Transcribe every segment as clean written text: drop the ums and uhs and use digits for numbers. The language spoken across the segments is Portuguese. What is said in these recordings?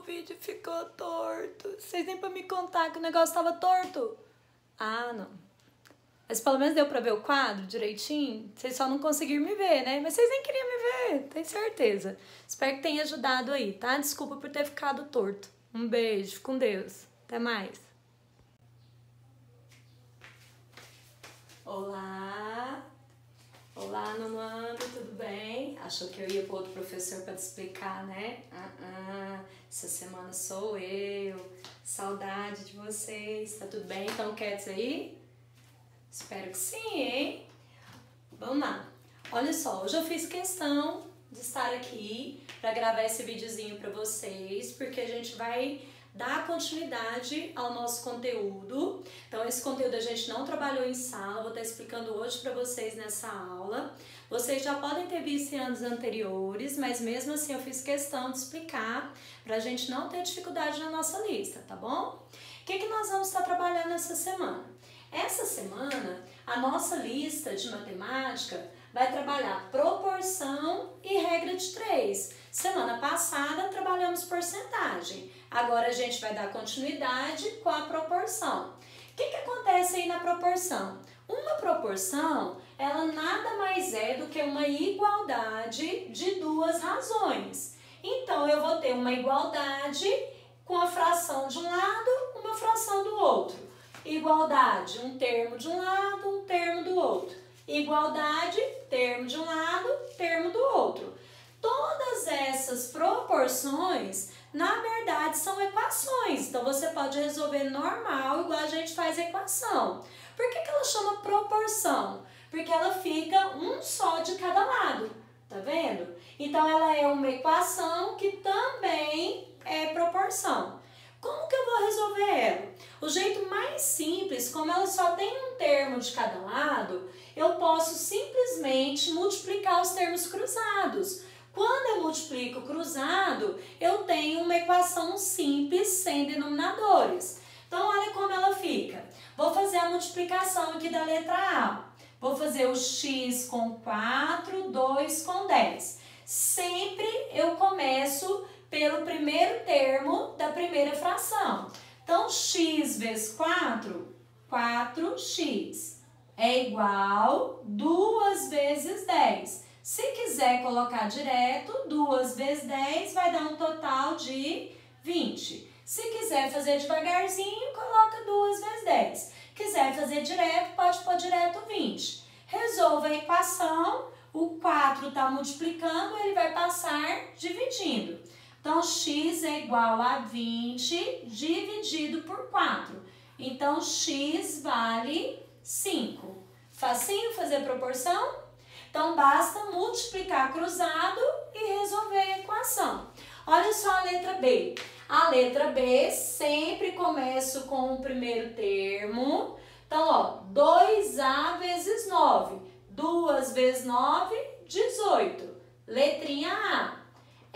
vídeo ficou torto. Vocês nem pra me contar que o negócio tava torto. Ah, não. Mas pelo menos deu pra ver o quadro direitinho. Vocês só não conseguiram me ver, né? Mas vocês nem queriam me ver, tenho certeza. Espero que tenha ajudado aí, tá? Desculpa por ter ficado torto. Um beijo, com Deus. Até mais. Olá. Olá, Nando, tudo bem? Achou que eu ia pro outro professor para te explicar, né? Essa semana sou eu. Saudade de vocês. Tá tudo bem? Estão quietos aí? Espero que sim, hein? Vamos lá. Olha só, hoje eu fiz questão de estar aqui para gravar esse videozinho para vocês, porque a gente vai dar continuidade ao nosso conteúdo. Então esse conteúdo a gente não trabalhou em sala, vou estar explicando hoje para vocês nessa aula. Vocês já podem ter visto em anos anteriores, mas mesmo assim eu fiz questão de explicar para a gente não ter dificuldade na nossa lista, tá bom? O que nós vamos estar trabalhando essa semana? Essa semana a nossa lista de matemática vai trabalhar proporção e regra de 3. Semana passada trabalhamos porcentagem, agora a gente vai dar continuidade com a proporção. O que acontece aí na proporção? Uma proporção, ela nada mais é do que uma igualdade de duas razões. Então eu vou ter uma igualdade com a fração de um lado, uma fração do outro. Igualdade, um termo de um lado, um termo do outro. Igualdade, termo de um lado, termo do outro. Todas essas proporções, na verdade, são equações. Então, você pode resolver normal, igual a gente faz equação. Por que ela chama proporção? Porque ela fica um só de cada lado, tá vendo? Então, ela é uma equação que também é proporção. Como que eu vou resolver ela? O jeito mais simples, como ela só tem um termo de cada lado, eu posso simplesmente multiplicar os termos cruzados. Quando eu multiplico cruzado, eu tenho uma equação simples sem denominadores. Então, olha como ela fica. Vou fazer a multiplicação aqui da letra A. Vou fazer o x com 4, 2 com 10. Sempre eu começo pelo primeiro termo da primeira fração. Então, x vezes 4, 4x, é igual 2 vezes 10. Se quiser colocar direto, 2 vezes 10 vai dar um total de 20. Se quiser fazer devagarzinho, coloca 2 vezes 10. Quiser fazer direto, pode pôr direto 20. Resolva a equação, o 4 está multiplicando, ele vai passar dividindo. Então, x é igual a 20 dividido por 4. Então, x vale 5. Facinho fazer proporção? Então, basta multiplicar cruzado e resolver a equação. Olha só a letra B. A letra B sempre começa com o primeiro termo. Então, ó, 2A vezes 9. 2 vezes 9, 18. Letrinha A.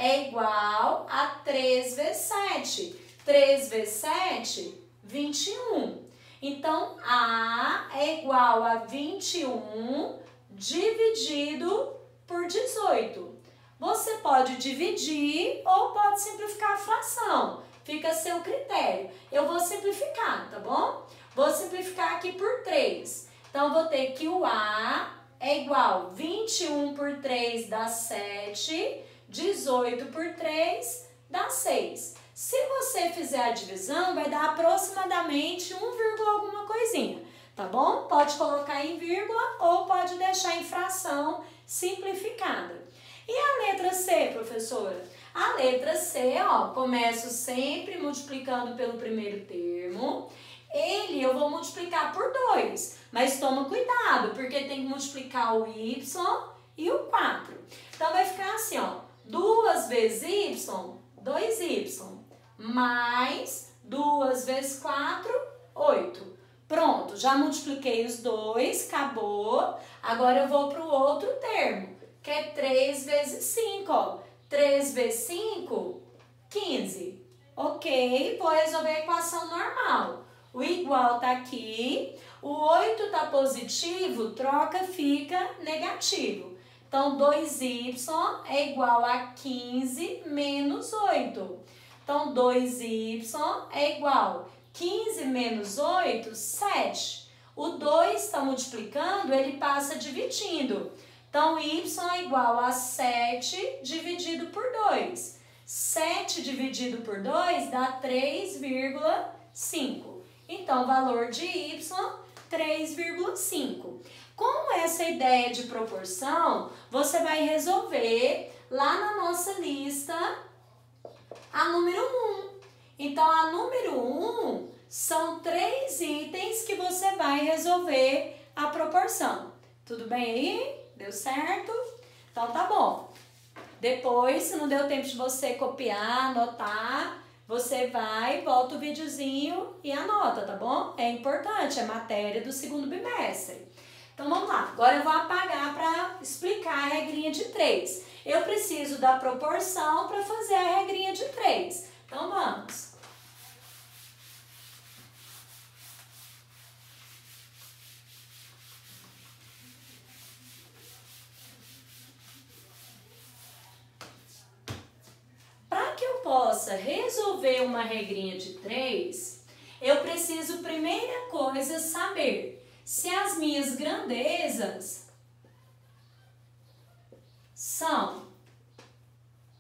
É igual a 3 vezes 7. 3 vezes 7, 21. Então, A é igual a 21 dividido por 18. Você pode dividir ou pode simplificar a fração. Fica a seu critério. Eu vou simplificar, tá bom? Vou simplificar aqui por 3. Então, vou ter que o A é igual a 21 por 3 dá 7. 18 por 3 dá 6. Se você fizer a divisão, vai dar aproximadamente 1, alguma coisinha, tá bom? Pode colocar em vírgula ou pode deixar em fração simplificada. E a letra C, professora? A letra C, ó, começo sempre multiplicando pelo primeiro termo. Eu vou multiplicar por 2, mas toma cuidado, porque tem que multiplicar o y e o 4. Então, vai ficar assim, ó. 2 vezes y, 2y, mais 2 vezes 4, 8. Pronto, já multipliquei os dois, acabou. Agora eu vou para o outro termo, que é 3 vezes 5, ó. 3 vezes 5, 15. Ok, vou resolver a equação normal. O igual está aqui, o 8 está positivo, troca, fica negativo. Então, 2y é igual a 15 menos 8. Então, 2y é igual 15 menos 8, 7. O 2 está multiplicando, ele passa dividindo. Então, y é igual a 7 dividido por 2. 7 dividido por 2 dá 3,5. Então, o valor de y, 3,5. Com essa ideia de proporção, você vai resolver lá na nossa lista a número 1. Então, a número 1 são 3 itens que você vai resolver a proporção. Tudo bem aí? Deu certo? Então, tá bom. Depois, se não deu tempo de você copiar, anotar, você vai, volta o videozinho e anota, tá bom? É importante, é matéria do segundo bimestre. Então, vamos lá. Agora eu vou apagar para explicar a regrinha de 3. Eu preciso da proporção para fazer a regrinha de 3. Então, vamos. Para que eu possa resolver uma regrinha de 3, eu preciso, primeira coisa, saber se as minhas grandezas são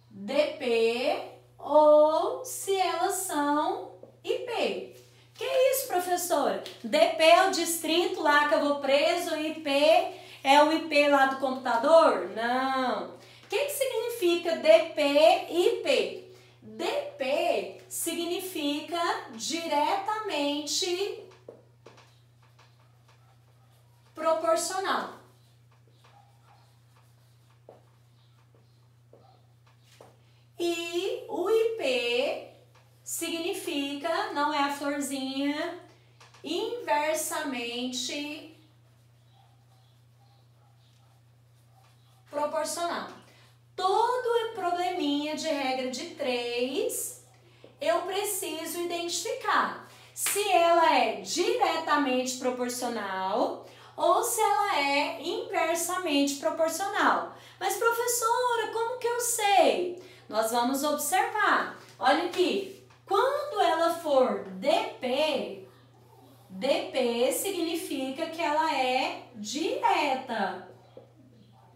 DP ou se elas são IP. Que isso, professora? DP é o distrito lá que eu vou preso, IP é o IP lá do computador? Não. O que significa DP e IP? DP significa diretamente proporcional. E o IP significa, não é a florzinha, inversamente proporcional. Todo probleminha de regra de 3, eu preciso identificar se ela é diretamente proporcional ou se ela é inversamente proporcional. Mas, professora, como que eu sei? Nós vamos observar. Olha aqui, quando ela for DP, DP significa que ela é direta.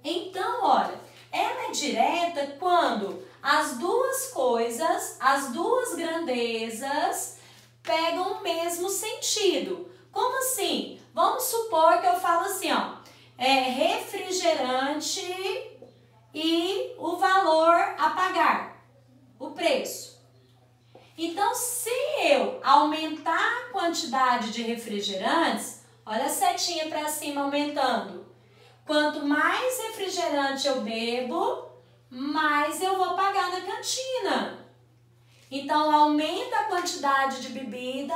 Então, olha, ela é direta quando as duas coisas, as duas grandezas, pegam o mesmo sentido. Como assim? Vamos supor que eu falo assim, ó, refrigerante e o valor a pagar, o preço. Então, se eu aumentar a quantidade de refrigerantes, olha a setinha para cima aumentando. Quanto mais refrigerante eu bebo, mais eu vou pagar na cantina. Então, aumenta a quantidade de bebida,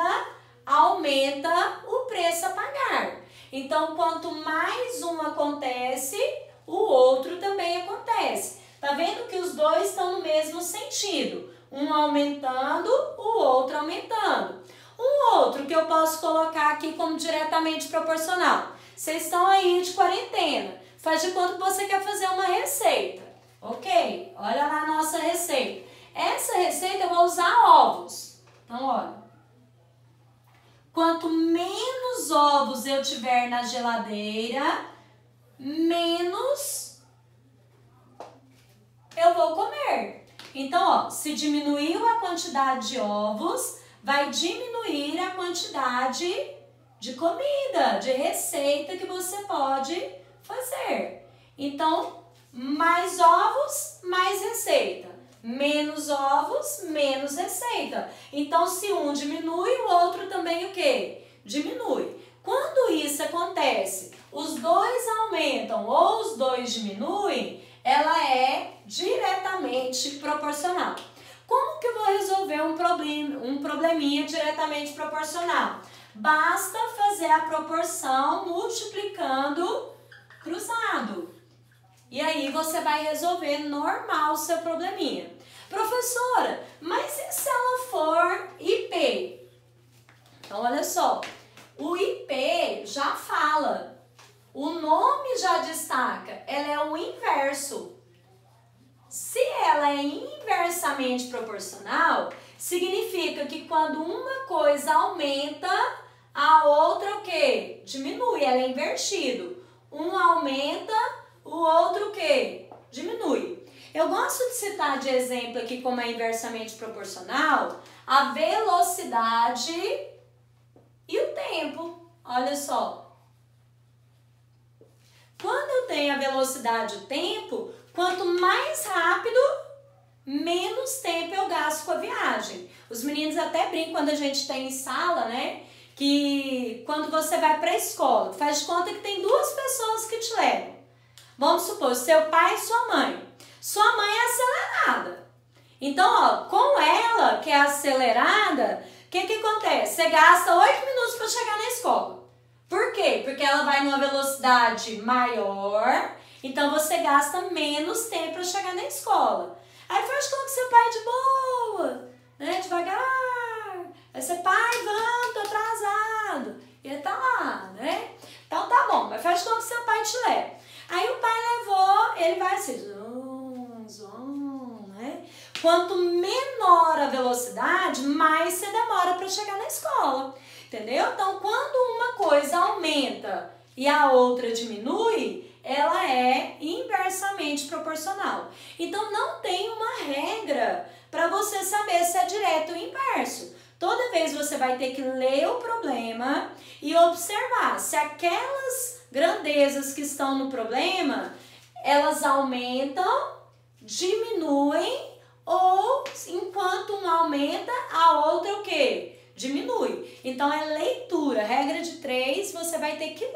aumenta o preço a pagar. Então, quanto mais um acontece, o outro também acontece. Tá vendo que os dois estão no mesmo sentido? Um aumentando, o outro aumentando. Um outro que eu posso colocar aqui como diretamente proporcional. Vocês estão aí de quarentena. Faz de conta que você quer fazer uma receita. Ok? Olha lá a nossa receita. Essa receita eu vou usar ovos. Então, olha. Quanto menos ovos eu tiver na geladeira, menos eu vou comer. Então, ó, se diminuiu a quantidade de ovos, vai diminuir a quantidade de comida, de receita que você pode fazer. Então, mais ovos, mais receita. Menos ovos, menos receita. Então, se um diminui, o outro também o quê? Diminui. Quando isso acontece, os dois aumentam ou os dois diminuem, ela é diretamente proporcional. Como que eu vou resolver um probleminha diretamente proporcional? Basta fazer a proporção multiplicando cruzado. E aí você vai resolver normal o seu probleminha. Professora, mas e se ela for IP? Então, olha só, o IP já fala, o nome já destaca, ela é o inverso. Se ela é inversamente inversamente proporcional significa que quando uma coisa aumenta, a outra o quê? Diminui, ela é invertido. Um aumenta, o outro o quê? Diminui. Eu gosto de citar de exemplo aqui como é inversamente proporcional a velocidade e o tempo. Olha só. Quando eu tenho a velocidade e o tempo, quanto mais rápido, menos tempo eu gasto com a viagem. Os meninos até brincam quando a gente tem em sala, né? Que quando você vai para a escola, faz de conta que tem duas pessoas que te levam. Vamos supor, seu pai e sua mãe. Sua mãe é acelerada. Então, ó, com ela, que é acelerada, o que acontece? Você gasta 8 minutos para chegar na escola. Por quê? Porque ela vai numa velocidade maior, então você gasta menos tempo para chegar na escola. Aí faz conta que seu pai é de boa, né? Devagar. Aí você, pai, vamos, tô atrasado. E ele tá lá, né? Então tá bom, mas faz conta que seu pai te leva. Aí o pai levou, ele vai assim, né? Quanto menor a velocidade, mais você demora para chegar na escola. Entendeu? Então, quando uma coisa aumenta e a outra diminui, ela é inversamente proporcional. Então, não tem uma regra para você saber se é direto ou inverso. Toda vez você vai ter que ler o problema e observar se aquelas grandezas que estão no problema, elas aumentam, diminuem ou enquanto uma aumenta, a outra o quê? Diminui. Então é leitura, regra de 3, você vai ter que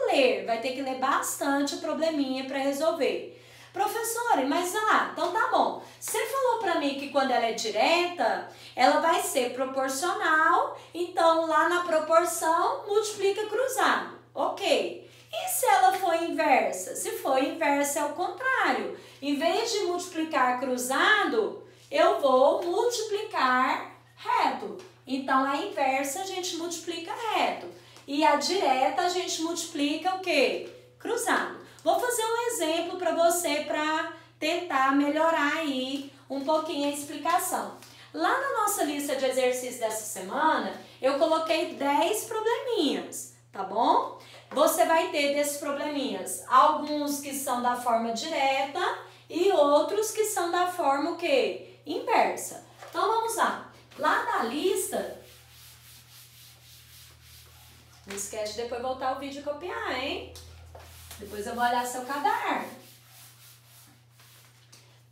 ler bastante o probleminha para resolver. Professora, mas então tá bom. Você falou para mim que quando ela é direta, ela vai ser proporcional, então lá na proporção multiplica cruzado. Ok. E se ela for inversa? Se for inversa é o contrário. Em vez de multiplicar cruzado, eu vou multiplicar reto. Então, a inversa a gente multiplica reto. E a direta a gente multiplica o quê? Cruzado. Vou fazer um exemplo para você para tentar melhorar aí um pouquinho a explicação. Lá na nossa lista de exercícios dessa semana, eu coloquei 10 probleminhas, tá bom? Você vai ter desses probleminhas alguns que são da forma direta e outros que são da forma o quê? Inversa. Então, vamos lá. Lá na lista, não esquece de depois voltar o vídeo e copiar, hein? Depois eu vou olhar seu caderno.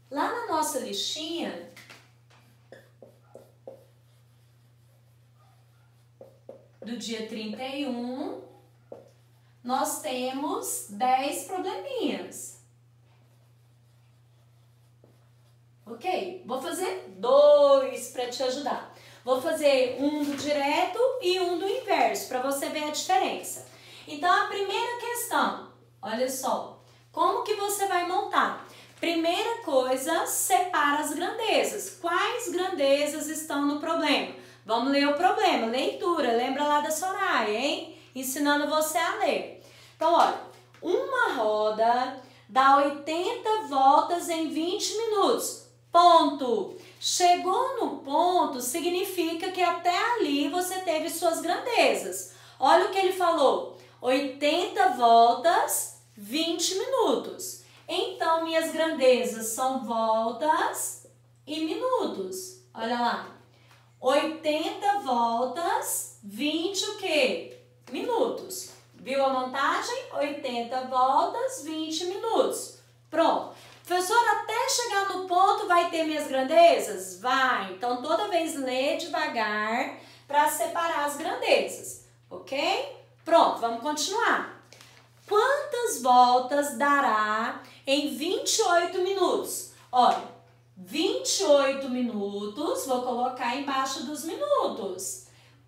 Lá na nossa listinha, do dia 31, nós temos 10 probleminhas. Ok? Vou fazer 2 para te ajudar. Vou fazer um do direto e um do inverso, para você ver a diferença. Então, a primeira questão, olha só, como que você vai montar? Primeira coisa, separa as grandezas. Quais grandezas estão no problema? Vamos ler o problema, leitura, lembra lá da Soraya, hein? Ensinando você a ler. Então, olha, uma roda dá 80 voltas em 20 minutos. Ponto. Chegou no ponto, significa que até ali você teve suas grandezas. Olha o que ele falou. 80 voltas, 20 minutos. Então, minhas grandezas são voltas e minutos. Olha lá. 80 voltas, 20 o quê? Minutos. Viu a montagem? 80 voltas, 20 minutos. Pronto. Professor, até chegar no ponto vai ter minhas grandezas? Vai. Então, toda vez lê devagar para separar as grandezas. Ok? Pronto, vamos continuar. Quantas voltas dará em 28 minutos? Olha, 28 minutos, vou colocar embaixo dos minutos.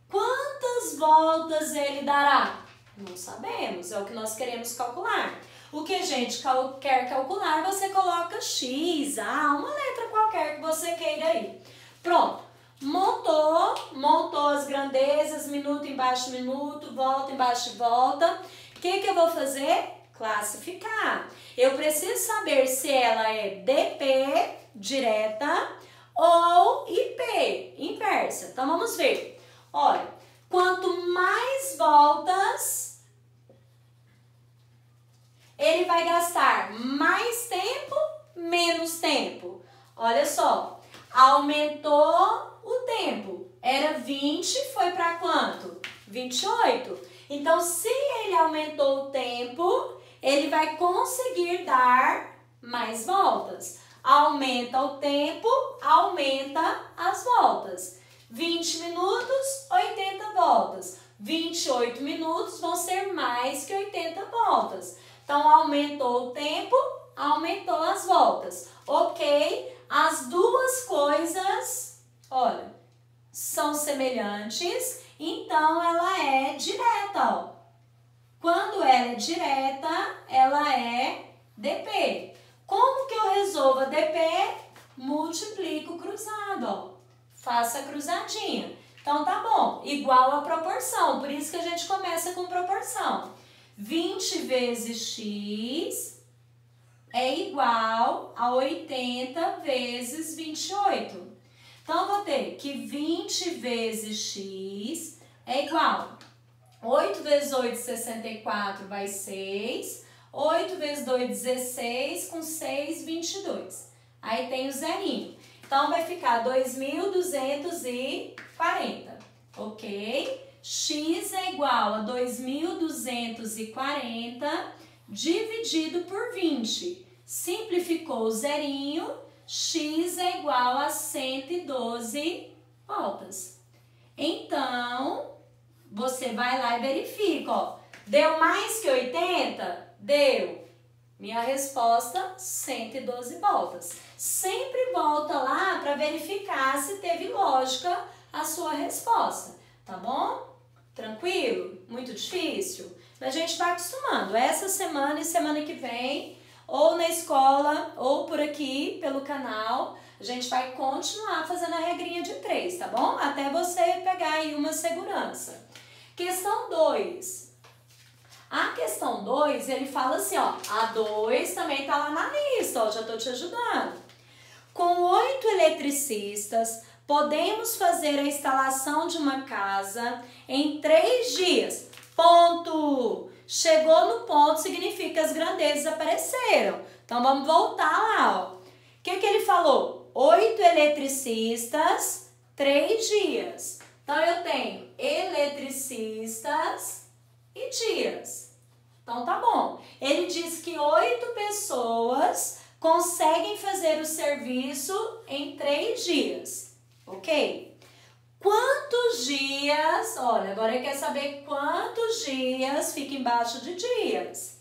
Quantas voltas ele dará? Não sabemos, é o que nós queremos calcular. O que a gente quer calcular, você coloca X, A, uma letra qualquer que você queira aí. Pronto, montou as grandezas, minuto embaixo minuto, volta embaixo volta. O que eu vou fazer? Classificar. Eu preciso saber se ela é DP, direta, ou IP, inversa. Então, vamos ver. Olha, quanto mais voltas, ele vai gastar mais tempo, menos tempo. Olha só, aumentou o tempo. Era 20, foi para quanto? 28. Então, se ele aumentou o tempo, ele vai conseguir dar mais voltas. Aumenta o tempo, aumenta as voltas. 20 minutos, 80 voltas. 28 minutos vão ser mais que 80 voltas. Então, aumentou o tempo, aumentou as voltas. Ok? As duas coisas, olha, são semelhantes, então ela é direta, ó. Quando ela é direta, ela é DP. Como que eu resolvo a DP? Multiplico cruzado, ó. Faça a cruzadinha. Então, tá bom. Igual a proporção. Por isso que a gente começa com proporção. 20 vezes x é igual a 80 vezes 28. Então, eu vou ter que 20 vezes x é igual. 8 vezes 8, 64, vai 6. 8 vezes 2, 16. Com 6, 22. Aí tem o zerinho. Então, vai ficar 2.240, ok? X é igual a 2.240 dividido por 20. Simplificou o zerinho, x é igual a 112 voltas. Então, você vai lá e verifica, ó. Deu mais que 80? Deu. Minha resposta, 112 voltas. Sempre volta lá para verificar se teve lógica a sua resposta, tá bom? Tranquilo? Muito difícil? A gente vai acostumando. Essa semana e semana que vem, ou na escola, ou por aqui, pelo canal, a gente vai continuar fazendo a regrinha de 3, tá bom? Até você pegar aí uma segurança. Questão 2. A questão 2, ele fala assim, ó, a 2 também tá lá na lista, ó, já tô te ajudando. Com 8 eletricistas, podemos fazer a instalação de uma casa em 3 dias. Ponto! Chegou no ponto, significa que as grandezas apareceram. Então, vamos voltar lá, ó. O que ele falou? 8 eletricistas, 3 dias. Então, eu tenho eletricistas e dias. Então, tá bom. Ele diz que 8 pessoas conseguem fazer o serviço em 3 dias, ok? Quantos dias, olha, agora ele quer saber quantos dias, fica embaixo de dias,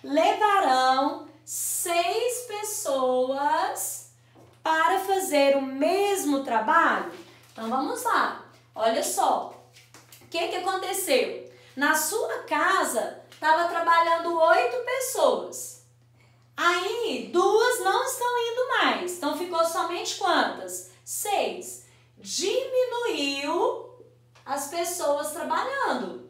levarão 6 pessoas para fazer o mesmo trabalho? Então, vamos lá. Olha só, o que aconteceu? Na sua casa, estava trabalhando 8 pessoas. Aí, 2 não estão indo mais. Então, ficou somente quantas? 6. Diminuiu as pessoas trabalhando.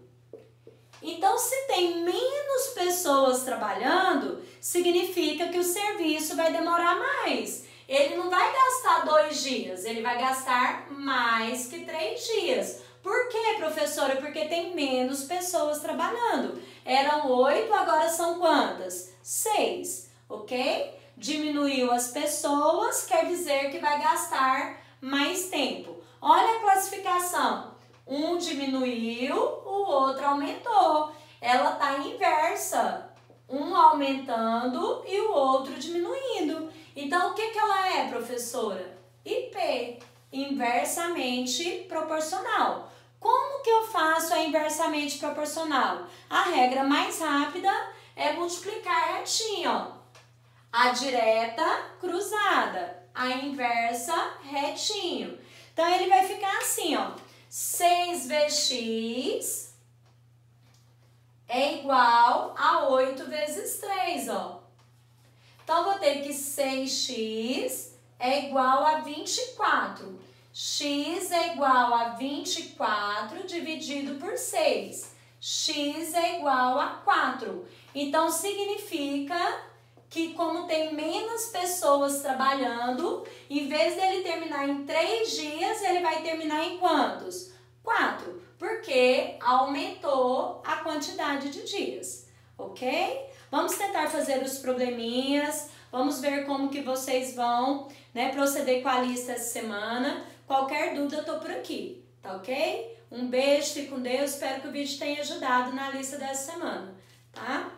Então, se tem menos pessoas trabalhando, significa que o serviço vai demorar mais. Ele não vai gastar 2 dias, ele vai gastar mais que 3 dias. Por quê, professora? Porque tem menos pessoas trabalhando. Eram 8, agora são quantas? 6, ok? Diminuiu as pessoas, quer dizer que vai gastar mais tempo. Olha a classificação. Um diminuiu, o outro aumentou. Ela está inversa. Um aumentando e o outro diminuindo. Então, o que ela é, professora? IP, inversamente proporcional. Como que eu faço a inversamente proporcional? A regra mais rápida é multiplicar retinho, ó. A direta, cruzada. A inversa, retinho. Então, ele vai ficar assim, ó. 6 vezes x é igual a 8 vezes 3, ó. Então, vou ter que 6x é igual a 24. X é igual a 24 dividido por 6. X é igual a 4. Então, significa que como tem menos pessoas trabalhando, em vez dele terminar em 3 dias, ele vai terminar em quantos? 4, porque aumentou a quantidade de dias, ok? Vamos tentar fazer os probleminhas, vamos ver como que vocês vão, né, proceder com a lista essa semana. Qualquer dúvida eu tô por aqui, tá ok? Um beijo, fique com Deus, espero que o vídeo tenha ajudado na lista dessa semana, tá?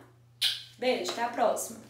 Beijo, até a próxima!